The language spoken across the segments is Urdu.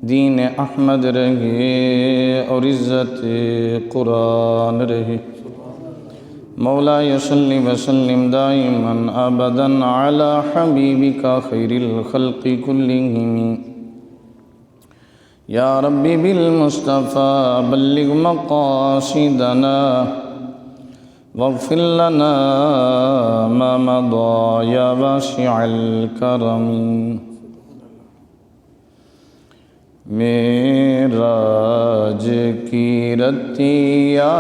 دین احمد رہے اور عزت قرآن رہے۔ مولا صلی وسلم دائما ابدا علی حبیبک خیر الخلق کلہم۔ یا ربی بالمصطفیٰ بلغ مقاصدنا واغفر لنا ما مضى یا واسع الکرم۔ معراج کی رتیا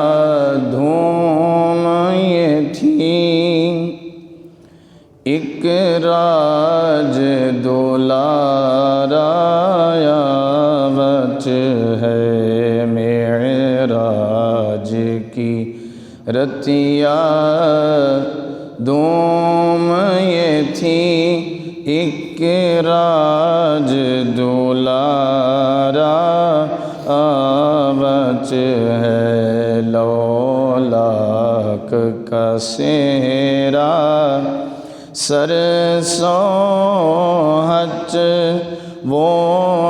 دھوم یہ تھی، ایک راج دولارا یاوت ہے۔ معراج کی رتیا دھوم یہ تھی، ایک راج دولارا آوت ہے۔ لولاک کا سہرا سرسوں حج وہ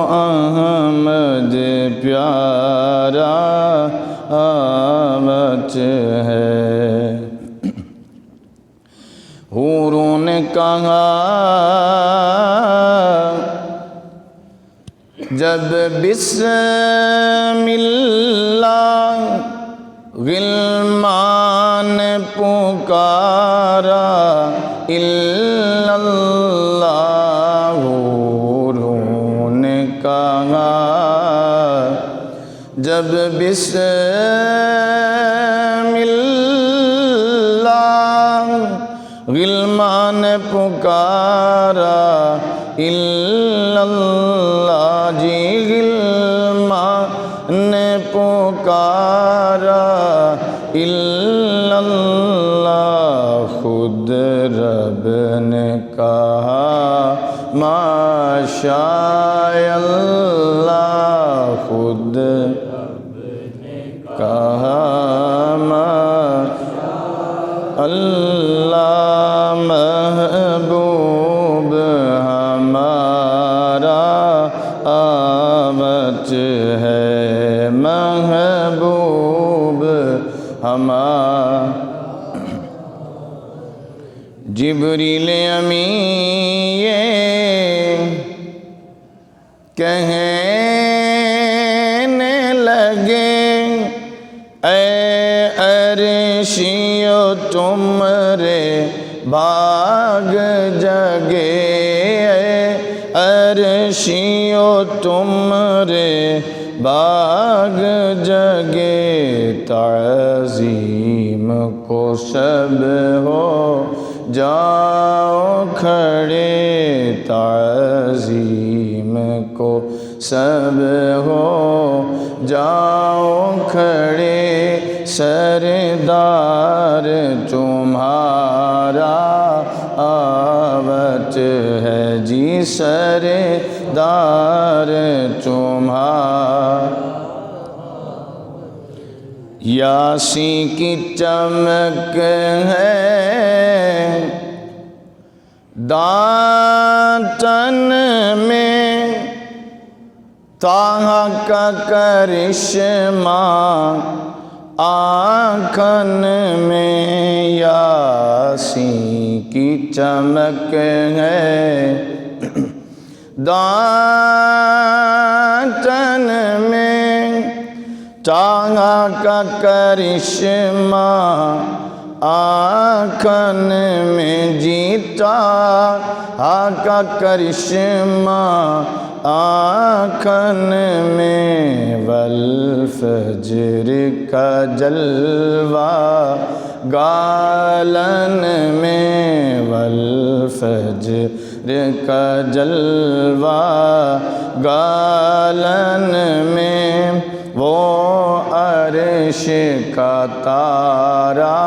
احمد پیارا آوت ہے۔ حوروں نے کہا جب بسم اللہ، غلمان پکارا الا اللہ۔ حوروں نے کہا جب بسم اللہ، غلمان پکارا الا اللہ۔ جی غلمان پکارا الا اللہ۔ خود رب نے کہا ما شاء اللہ۔ خود کہا ما اللہ۔ محبوب ہمارا آوت ہے، محبوب ہمارا۔ جبریل امین یہ کہنے لگے اے عرشیو تمہارے بھاگ جگے، اے عرشیو تمہارے بھاگ جگے۔ تعظیم کو سب ہو جاؤ کھڑے، تعظیم کو سب ہو جاؤ کھڑے۔ سردار تمہارا آوت ہے، جی سردار تمہارا۔ یاسین کی چمک ہے دانتن میں، طٰہٰ کا کرشمہ آنکھن میں۔ یاسین کی چمک ہے دانتن میں، طٰہٰ کا کرشمہ آنکھن میں۔ جیتا کا کرشمہ آنکھن میں، والفجر کا جلوہ گالن میں، والفجر کا جلوہ گالن میں۔ وہ عرش کا تارا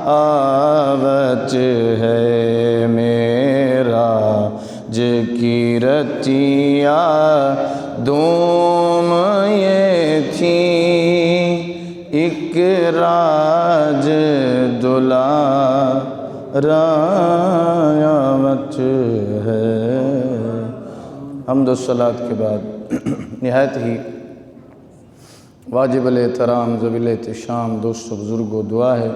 آوت ہے۔ معراج کی رتیا دوم یہ تھی، ایک راج دولارا آوت ہے۔ حمد و صلات کے بعد نہایت ہی واجب الاحترام ذویل احتشام دوستوں بزرگوں دعا ہے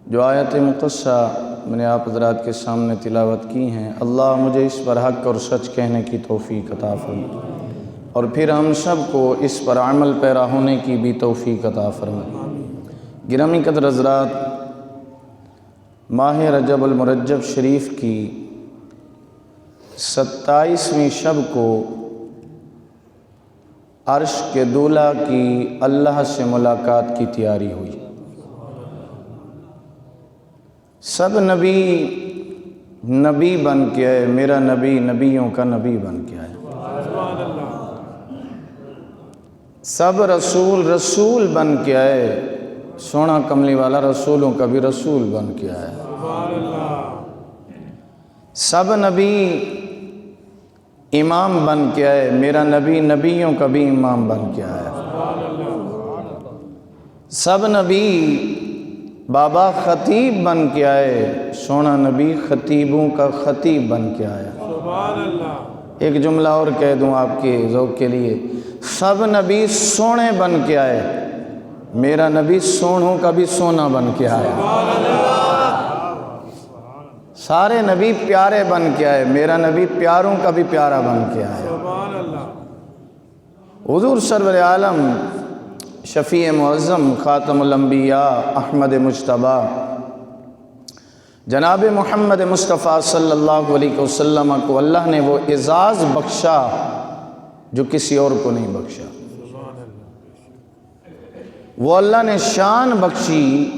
جو آیت مقدسہ میں نے آپ حضرات کے سامنے تلاوت کی ہیں، اللہ مجھے اس پر حق اور سچ کہنے کی توفیق عطا فرمائے اور پھر ہم سب کو اس پر عمل پیرا ہونے کی بھی توفیق عطا فرمائے۔ گرامی قدر حضرات، ماہ رجب المرجب شریف کی 27ویں شب کو عرش کے دولہ کی اللہ سے ملاقات کی تیاری ہوئی۔ سب نبی بن کے آئے، میرا نبی نبیوں کا نبی بن کے آئے۔ سب رسول بن کے آئے، سونا کملی والا رسولوں کا بھی رسول بن کے آیا۔ سب نبی امام بن کے آئے، میرا نبی نبیوں کا بھی امام بن کے آیا۔ سب نبی بابا خطیب بن کے آئے، سونا نبی خطیبوں کا خطیب بن کے آیا۔ ایک جملہ اور کہہ دوں آپ کے ذوق کے لیے، سب نبی سونے بن کے آئے، میرا نبی سونوں کا بھی سونا بن کے آیا۔ سارے نبی پیارے بن کے آئے، میرا نبی پیاروں کا بھی پیارا بن کے آیا۔ حضور سرور عالم شفیع معظم خاتم الانبیاء احمد مجتبی جناب محمد مصطفیٰ صلی اللہ علیہ وسلم کو اللہ نے وہ اعزاز بخشا جو کسی اور کو نہیں بخشا، وہ اللہ نے شان بخشی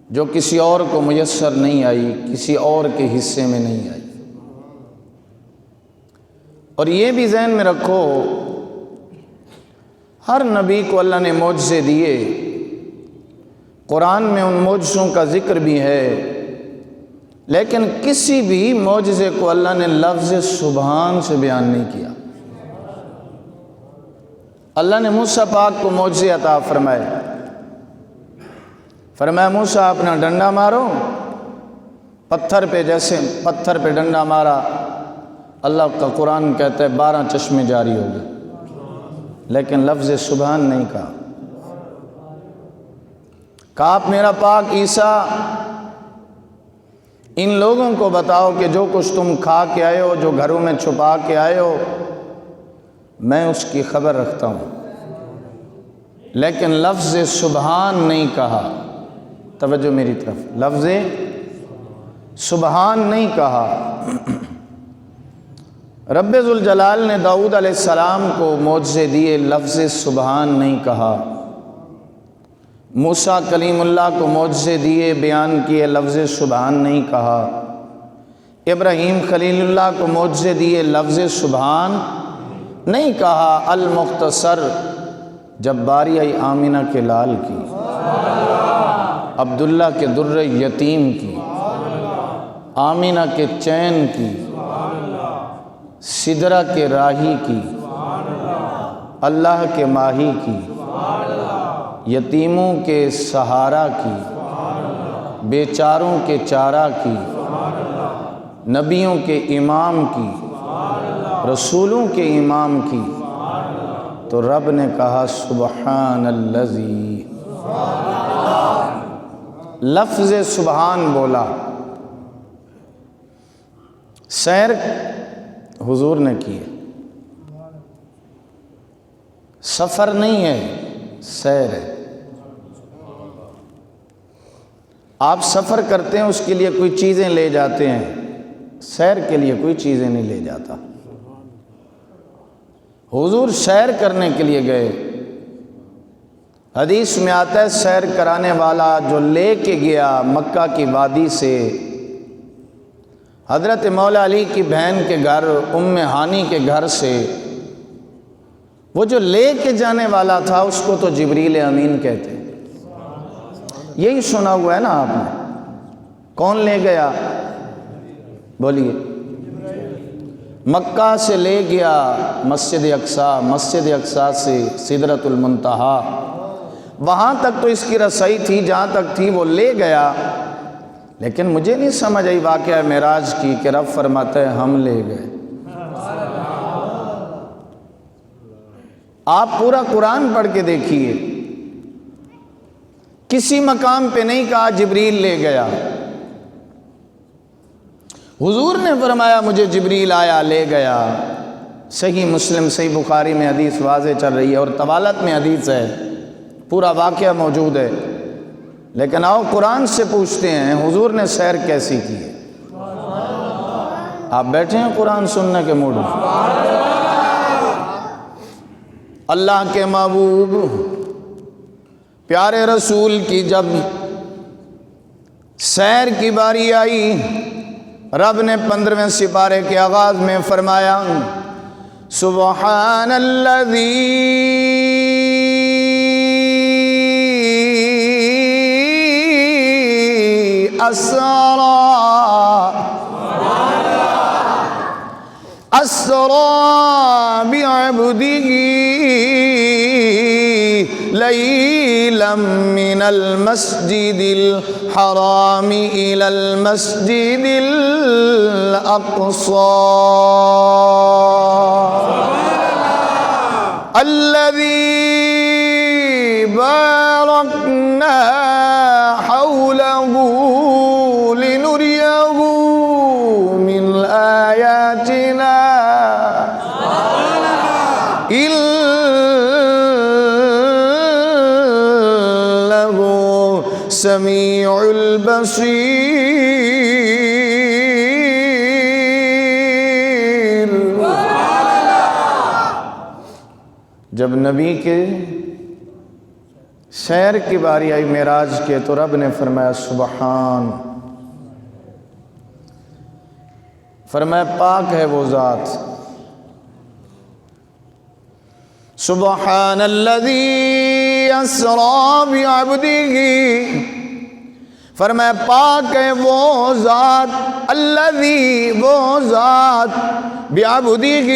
جو کسی اور کو میسر نہیں آئی، کسی اور کے حصے میں نہیں آئی۔ اور یہ بھی ذہن میں رکھو، ہر نبی کو اللہ نے معجزے دیے، قرآن میں ان معجزوں کا ذکر بھی ہے، لیکن کسی بھی معجزے کو اللہ نے لفظ سبحان سے بیان نہیں کیا۔ اللہ نے موسیٰ پاک کو معجزے عطا فرمائے، فرمایا موسیٰ اپنا ڈنڈا مارو، پتھر پہ ڈنڈا مارا، اللہ کا قرآن کہتا ہے 12 چشمے جاری ہو گئے، لیکن لفظ سبحان نہیں کہا۔ کہا آپ میرا پاک عیسیٰ ان لوگوں کو بتاؤ کہ جو کچھ تم کھا کے آئے ہو، جو گھروں میں چھپا کے آئے ہو، میں اس کی خبر رکھتا ہوں، لیکن لفظ سبحان نہیں کہا۔ توجہ میری طرف، لفظ سبحان نہیں کہا۔ رب ذوالجلال نے داؤد علیہ السلام کو معجزے دیے، لفظ سبحان نہیں کہا۔ موسیٰ کلیم اللہ کو معجزے دیے، بیان کیے، لفظ سبحان نہیں کہا۔ ابراہیم خلیل اللہ کو معجزے دیے، لفظ سبحان نہیں کہا۔ المختصر جب باری آئی آمینہ کے لال کی، عبداللہ کے در یتیم کی، آمینہ کے چین کی، سدرہ کے راہی کی، اللہ کے ماہی کی، یتیموں کے سہارا کی، بیچاروں کے چارہ کی، نبیوں کے امام کی، رسولوں کے امام کی، تو رب نے کہا سبحان الذی، لفظ سبحان بولا۔ سیر حضور نے کی، سفر نہیں ہے، سیر ہے۔ آپ سفر کرتے ہیں، اس کے لیے کوئی چیزیں لے جاتے ہیں، سیر کے لیے کوئی چیزیں نہیں لے جاتا۔ حضور سیر کرنے کے لیے گئے۔ حدیث میں آتا ہے سیر کرانے والا جو لے کے گیا مکہ کی وادی سے حضرت مولا علی کی بہن کے گھر ام ہانی کے گھر سے، وہ جو لے کے جانے والا تھا اس کو تو جبریل امین کہتے ہیں۔ یہی سنا ہوا ہے نا آپ نے، کون لے گیا؟ بولیے۔ مکہ سے لے گیا مسجد اقصیٰ، مسجد اقصیٰ سے سدرۃ المنتہا، وہاں تک تو اس کی رسائی تھی جہاں تک تھی وہ لے گیا، لیکن مجھے نہیں سمجھ آئی واقعہ معراج کی کہ رب فرماتا ہے ہم لے گئے۔ آپ پورا قرآن پڑھ کے دیکھیے، کسی مقام پہ نہیں کہا جبریل لے گیا۔ حضور نے فرمایا مجھے جبریل آیا لے گیا۔ صحیح مسلم صحیح بخاری میں حدیث واضح چل رہی ہے، اور طوالت میں حدیث ہے، پورا واقعہ موجود ہے۔ لیکن آؤ قرآن سے پوچھتے ہیں حضور نے سیر کیسی کی ہے۔ آپ بیٹھے ہیں قرآن سننے کے موڈ میں؟ اللہ کے محبوب پیارے رسول کی جب سیر کی باری آئی، رب نے 15ویں سپارے کے آغاز میں فرمایا سبحان الذی اسرا بعبده لیلا من المسجد الحرام الى المسجد الاقصى الذي باركنا حوله لنريه من آياتنا إنه سميع البصير۔ جب نبی کے سیر کی باری آئی معراج کے، تو رب نے فرمایا سبحان، فرمایا پاک ہے وہ ذات، سبحان الذی اسرا بعبده، فرمایا پاک ہے وہ ذات، الذی وہ ذات، بعبده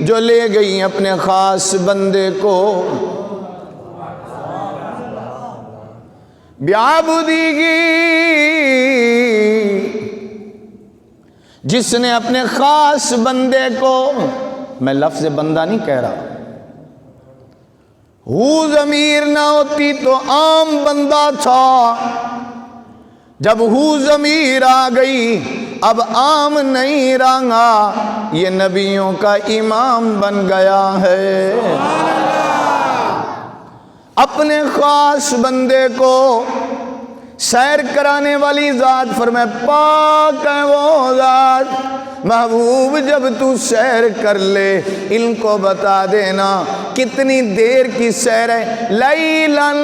جو لے گئی اپنے خاص بندے کو، بعبده جس نے اپنے خاص بندے کو، میں لفظ بندہ نہیں کہہ رہا، ہو ضمیر نہ ہوتی تو عام بندہ تھا، جب ہو ضمیر آ گئی اب عام نہیں رہا، یہ نبیوں کا امام بن گیا ہے۔ اپنے خاص بندے کو سیر کرانے والی ذات، فرمائے پاک ہے وہ ذات، محبوب جب تو سیر کر لے ان کو بتا دینا کتنی دیر کی سیر ہے۔ لیلاً،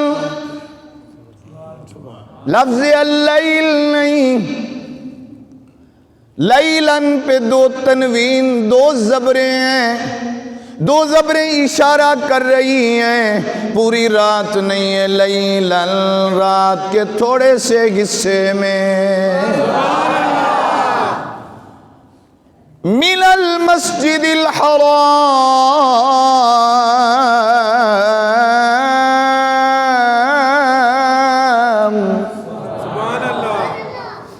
لفظ اللیل نہیں، لیلاً پہ دو تنوین، دو زبریں ہیں، دو زبریں اشارہ کر رہی ہیں، پوری رات نہیں ہے، لیلاً رات کے تھوڑے سے حصے میں، من المسجد الحرام،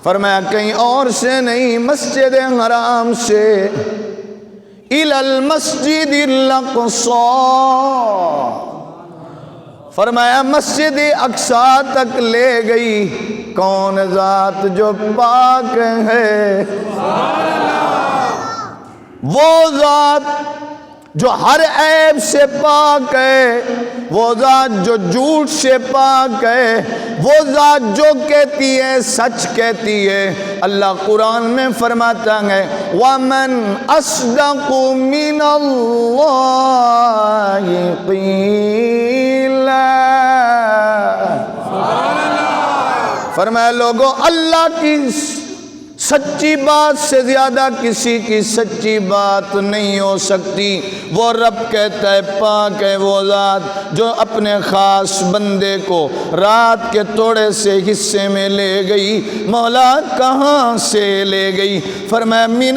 فرمایا کہیں اور سے نہیں، مسجد حرام سے، الی المسجد الاقصی، فرمایا مسجد اقصی تک لے گئی، کون ذات جو پاک ہے، وہ ذات جو ہر عیب سے پاک ہے، وہ ذات جو جھوٹ سے پاک ہے، وہ ذات جو کہتی ہے سچ کہتی ہے۔ اللہ قرآن میں فرماتا ہے وَمَنْ أَصْدَقُ مِنَ اللَّهِ قِيلًا، فرمایا لوگوں اللہ کی سچی بات سے زیادہ کسی کی سچی بات نہیں ہو سکتی۔ وہ رب کہتا ہے پاک ہے وہ ذات جو اپنے خاص بندے کو رات کے تھوڑے سے حصے میں لے گئی۔ مولا کہاں سے لے گئی؟ فرمایا من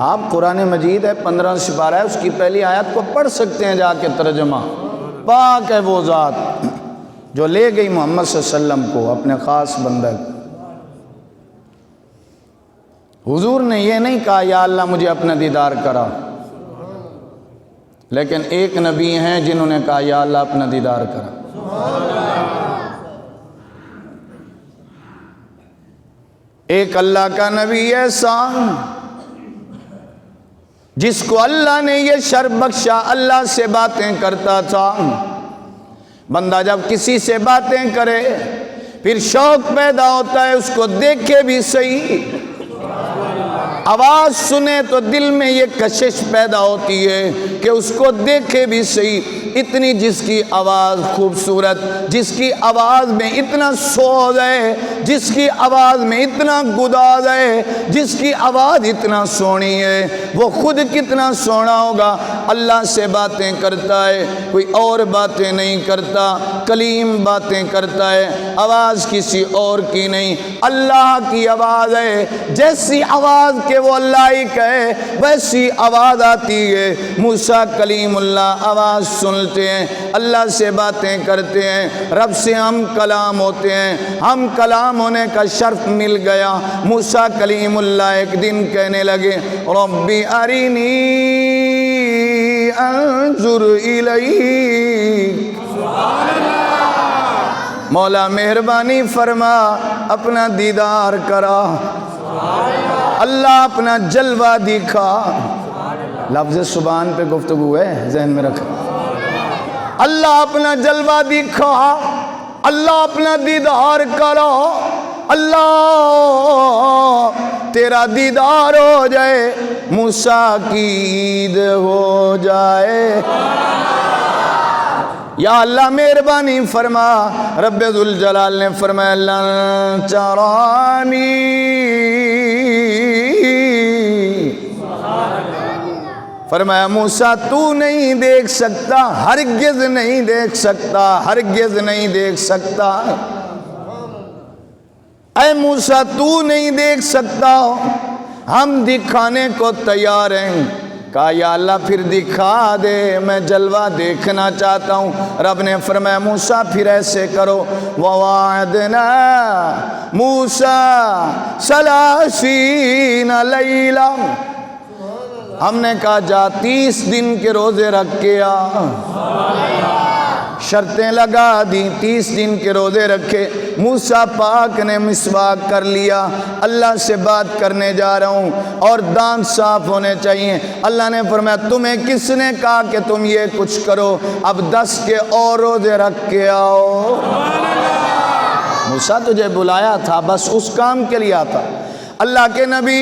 آپ قرآن مجید ہے 15 سپارہ ہے، اس کی پہلی آیت کو پڑھ سکتے ہیں جا کے ترجمہ۔ پاک ہے وہ ذات جو لے گئی محمد صلی اللہ علیہ وسلم کو اپنے خاص بندہ کو۔ حضور نے یہ نہیں کہا یا اللہ مجھے اپنا دیدار کرا، لیکن ایک نبی ہیں جنہوں نے کہا یا اللہ اپنا دیدار کرا۔ ایک اللہ کا نبی ایسا جس کو اللہ نے یہ شرف بخشا، اللہ سے باتیں کرتا تھا۔ بندہ جب کسی سے باتیں کرے پھر شوق پیدا ہوتا ہے اس کو دیکھے بھی صحیح، آواز سنے تو دل میں یہ کشش پیدا ہوتی ہے کہ اس کو دیکھے بھی صحیح۔ اتنی جس کی آواز خوبصورت، جس کی آواز میں اتنا سوز ہے، جس کی آواز میں اتنا گداز ہے، جس کی آواز اتنا سونی ہے، وہ خود کتنا سونا ہوگا۔ اللہ سے باتیں کرتا ہے، کوئی اور باتیں نہیں کرتا، کلیم باتیں کرتا ہے، آواز کسی اور کی نہیں، اللہ کی آواز ہے۔ جیسی آواز کہ وہ اللہ ہی کہے ویسی آواز آتی ہے۔ موسیٰ کلیم اللہ آواز سنتے ہیں، اللہ سے باتیں کرتے ہیں، رب سے ہم کلام ہوتے ہیں، ہم کلام ہونے کا شرف مل گیا۔ موسیٰ کلیم اللہ ایک دن کہنے لگے ربی ارینی انظر الیک، مولا مہربانی فرما اپنا دیدار کرا، اللہ اپنا جلوہ دکھا۔ لفظ سبحان پہ گفتگو ہے، ذہن میں رکھیں۔ اللہ اپنا جلوہ دکھا، اللہ اپنا دیدار کرو، اللہ تیرا دیدار ہو جائے، موسیٰ کی عید ہو جائے۔ یا اللہ مہربانی فرما۔ رب ذوالجلال نے فرمایا لن ترانی، فرمایا موسیٰ تو نہیں دیکھ سکتا، ہرگز نہیں دیکھ سکتا، ہرگز نہیں دیکھ سکتا۔ اے موسیٰ تو نہیں دیکھ سکتا، ہم دکھانے کو تیار ہیں۔ کہا یا اللہ پھر دکھا دے، میں جلوہ دیکھنا چاہتا ہوں۔ رب نے فرمایا موسیٰ پھر ایسے کرو وَوَعَدْنَا مُوسَىٰ 30 لیلہ، ہم نے کہا جا 30 دن کے روزے رکھ کے آ، شرطیں لگا دی، 30 دن کے روزے رکھے۔ موسیٰ پاک نے مسواک کر لیا، اللہ سے بات کرنے جا رہا ہوں اور دانت صاف ہونے چاہیے۔ اللہ نے فرمایا تمہیں کس نے کہا کہ تم یہ کچھ کرو، اب 10 کے اور روزے رکھ کے آؤ۔ موسیٰ تجھے بلایا تھا، بس اس کام کے لیے آتا۔ اللہ کے نبی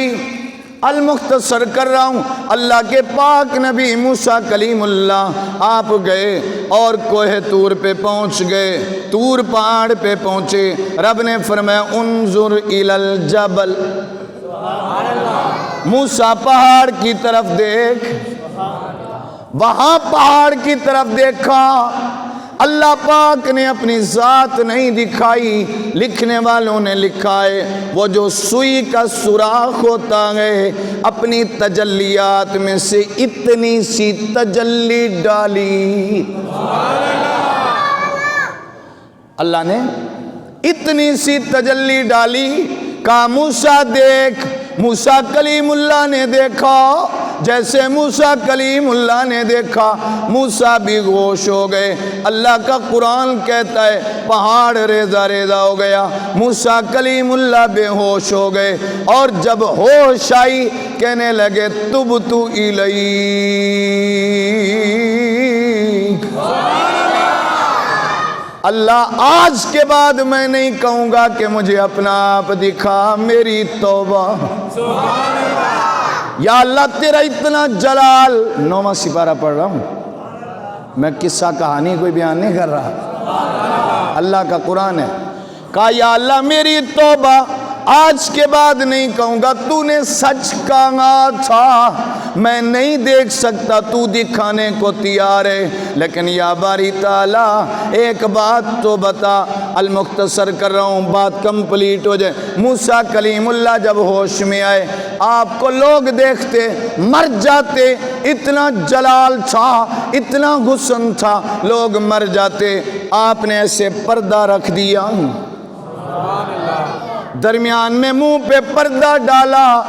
المختصر کر رہا ہوں، اللہ کے پاک نبی موسیٰ کلیم اللہ آپ گئے اور کوہ طور پہ پہنچ گئے، طور پہاڑ پہ پہنچے۔ رب نے فرمایا انظر الی الجبل، موسیٰ پہاڑ کی طرف دیکھ۔ وہاں پہاڑ کی طرف دیکھا، اللہ پاک نے اپنی ذات نہیں دکھائی، لکھنے والوں نے لکھا ہے وہ جو سوئی کا سوراخ ہوتا ہے، اپنی تجلیات میں سے اتنی سی تجلی ڈالی۔ اللہ نے اتنی سی تجلی ڈالی، کہا موسیٰ دیکھ۔ موسیٰ کلیم اللہ نے دیکھا، جیسے موسیٰ کلیم اللہ نے دیکھا موسیٰ بھی غوش ہو گئے۔ اللہ کا قرآن کہتا ہے پہاڑ ریزہ ریزہ ہو گیا، موسیٰ کلیم اللہ بے ہوش ہو گئے، اور جب ہوش آئی کہنے لگے تبت الیک۔ اللہ آج کے بعد میں نہیں کہوں گا کہ مجھے اپنا آپ دکھا، میری توبہ۔ یا اللہ تیرا اتنا جلال۔ 9واں سپارہ پڑھ رہا ہوں میں، قصہ کہانی کوئی بیان نہیں کر رہا، اللہ کا قرآن ہے۔ کہا یا اللہ میری توبہ، آج کے بعد نہیں کہوں گا تو نے سچ کہا تھا، میں نہیں دیکھ سکتا، تو دکھانے کو تیار ہے، لیکن یا باری تعالیٰ ایک بات تو بتا۔ المختصر کر رہا ہوں بات کمپلیٹ ہو جائے۔ موسیٰ کلیم اللہ جب ہوش میں آئے آپ کو لوگ دیکھتے مر جاتے، اتنا جلال تھا، اتنا حسن تھا، لوگ مر جاتے، آپ نے ایسے پردہ رکھ دیا، درمیان میں منہ پہ پردہ ڈالا،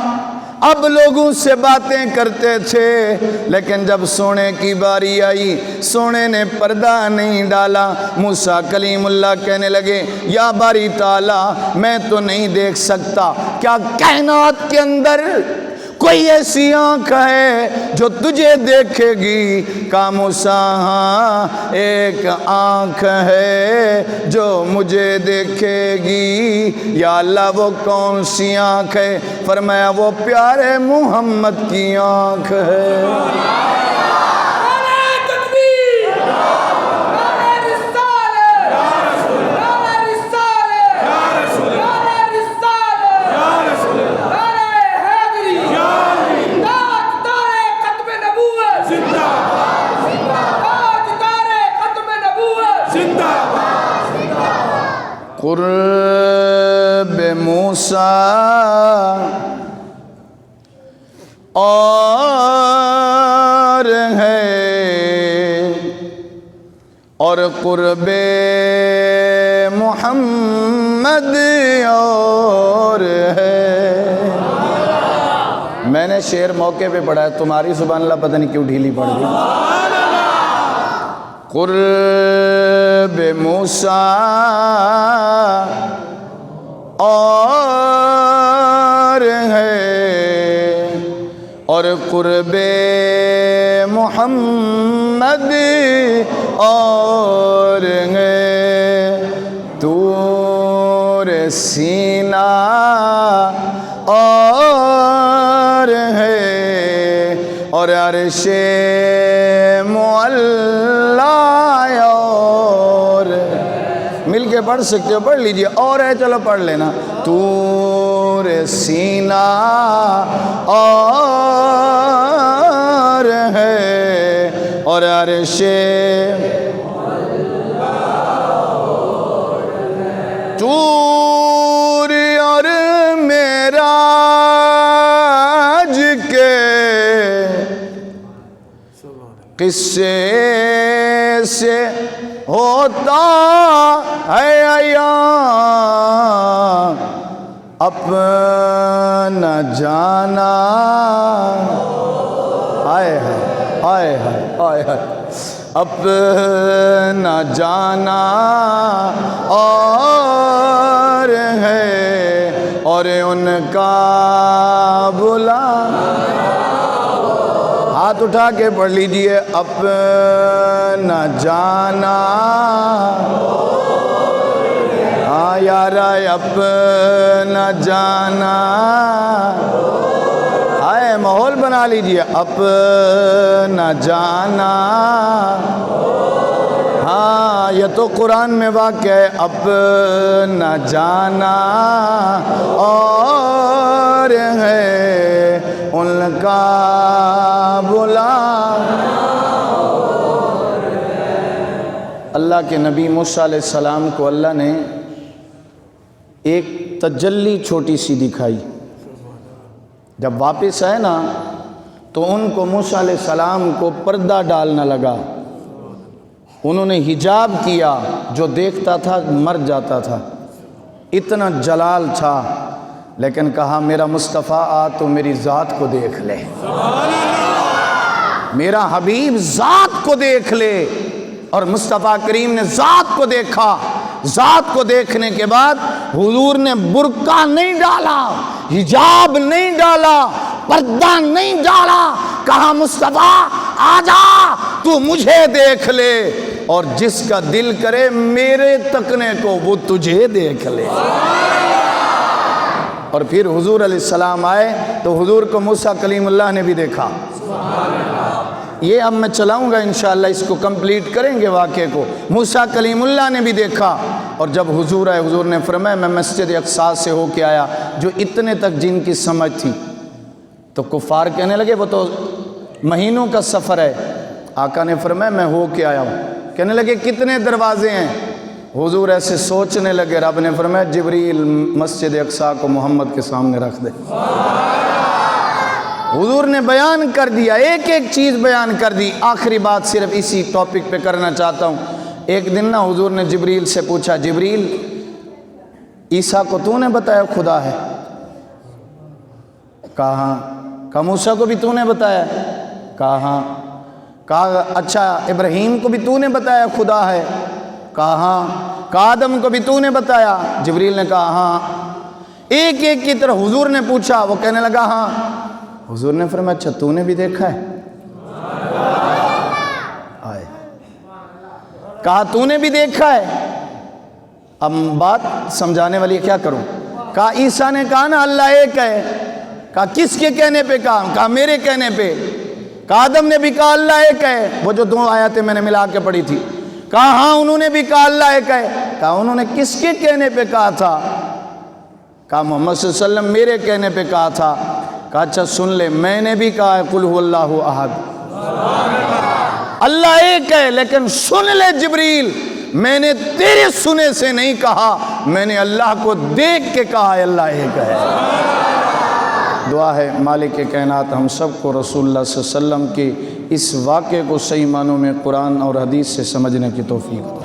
اب لوگوں سے باتیں کرتے تھے، لیکن جب سونے کی باری آئی سونے نے پردہ نہیں ڈالا۔ موسیٰ کلیم اللہ کہنے لگے یا باری تعالیٰ میں تو نہیں دیکھ سکتا، کیا کائنات کے اندر کوئی ایسی آنکھ ہے جو تجھے دیکھے گی؟ کہا موسیٰ ہاں ایک آنکھ ہے جو مجھے دیکھے گی۔ یا اللہ وہ کون سی آنکھ ہے؟ فرمایا وہ پیارے محمد کی آنکھ ہے۔ قرب موسیٰ اور ہے اور قرب محمد اور ہے۔ میں نے شعر موقع پہ پڑھا ہے، تمہاری سبحان اللہ پتہ نہیں کیوں ڈھیلی پڑ گئی۔ قرب موسیٰ اور ہے اور قرب محمد اور ہے، طور سینہ اور ہے اور عرش معلی اور مل کے پڑھ سکتے ہو، پڑھ لیجئے، اور ہے چلو پڑھ لینا۔ طور سینہ اور ہے اور عرش طور اور معراج کے قصے سے ہوتا ہے عیاں، اپنا جانا آئے ہے آئے ہے آئے ہے، اپنا جانا اور ہے اور ان کا بلا۔ ہاتھ اٹھا کے پڑھ لیجئے، اپنا جانا، ہاں یار اپنا جانا، آئے ماحول بنا لیجئے، اپنا جانا، ہاں یہ تو قرآن میں واقع ہے، اپنا جانا اور ہے ان کا بلا۔ اللہ کے نبی موسیٰ علیہ السلام کو اللہ نے ایک تجلی چھوٹی سی دکھائی، جب واپس آئے نا تو ان کو موسیٰ علیہ السلام کو پردہ ڈالنا لگا، انہوں نے حجاب کیا، جو دیکھتا تھا مر جاتا تھا، اتنا جلال تھا، لیکن کہا میرا مصطفیٰ آ تو میری ذات کو دیکھ لے، میرا حبیب ذات کو دیکھ لے۔ اور مصطفیٰ کریم نے ذات کو دیکھا، ذات کو دیکھنے کے بعد حضور نے برقع نہیں ڈالا، حجاب نہیں ڈالا، پردہ نہیں ڈالا، کہا مصطفیٰ آجا تو مجھے دیکھ لے، اور جس کا دل کرے میرے تکنے کو وہ تجھے دیکھ لے۔ اور پھر حضور علیہ السلام آئے تو حضور کو موسیٰ کلیم اللہ نے بھی دیکھا۔ یہ اب میں چلاؤں گا انشاءاللہ، اس کو کمپلیٹ کریں گے واقعے کو۔ موسیٰ کلیم اللہ نے بھی دیکھا، اور جب حضور آئے حضور نے فرمایا میں مسجد اقصیٰ سے ہو کے آیا، جو اتنے تک جن کی سمجھ تھی۔ تو کفار کہنے لگے وہ تو مہینوں کا سفر ہے، آقا نے فرمایا میں ہو کے آیا ہوں۔ کہنے لگے کتنے دروازے ہیں؟ حضور ایسے سوچنے لگے، رب نے فرمایا جبریل مسجد اقصیٰ کو محمد کے سامنے رکھ دے۔ حضور نے بیان کر دیا، ایک ایک چیز بیان کر دی۔ آخری بات صرف اسی ٹاپک پہ کرنا چاہتا ہوں۔ ایک دن نا حضور نے جبریل سے پوچھا، جبریل عیسیٰ کو تو نے بتایا خدا ہے؟ کہا ہاں۔ کہا موسیٰ کو بھی تو نے بتایا؟ کہا ہاں۔ کہا اچھا ابراہیم کو بھی تو نے بتایا خدا ہے؟ کہا ہاں۔ کہا آدم کو بھی تو نے بتایا؟ جبریل نے کہا ہاں۔ ایک ایک کی طرح حضور نے پوچھا، وہ کہنے لگا ہاں۔ حضور نے فرمایا اچھا تو نے بھی دیکھا ہے؟ آئے۔ کہا تو نے بھی دیکھا ہے؟ اب بات سمجھانے والی کیا کروں؟ کہا عیسیٰ نے کہا نا اللہ ایک ہے۔ کہا کس کے کہنے پہ کہا؟ کہا میرے کہنے پہ۔ کہا آدم نے بھی کہا اللہ ایک ہے، وہ جو 2 آیتیں میں نے ملا کے پڑھی تھی۔ کہا ہاں انہوں نے بھی کہا اللہ ایک ہے۔ کہا انہوں نے کس کے کہنے پہ کہا تھا؟ کہا محمد صلی اللہ علیہ وسلم میرے کہنے پہ کہا تھا۔ کہا اچھا سن لے، میں نے بھی کہا ہے قل هو اللہ احد، اللہ ایک ہے، لیکن سن لے جبریل، میں نے تیرے سنے سے نہیں کہا، میں نے اللہ کو دیکھ کے کہا ہے اللہ ایک ہے۔ دعا ہے مالک کائنات ہم سب کو رسول اللہ صلی اللہ علیہ وسلم کے اس واقعے کو صحیح معنوں میں قرآن اور حدیث سے سمجھنے کی توفیق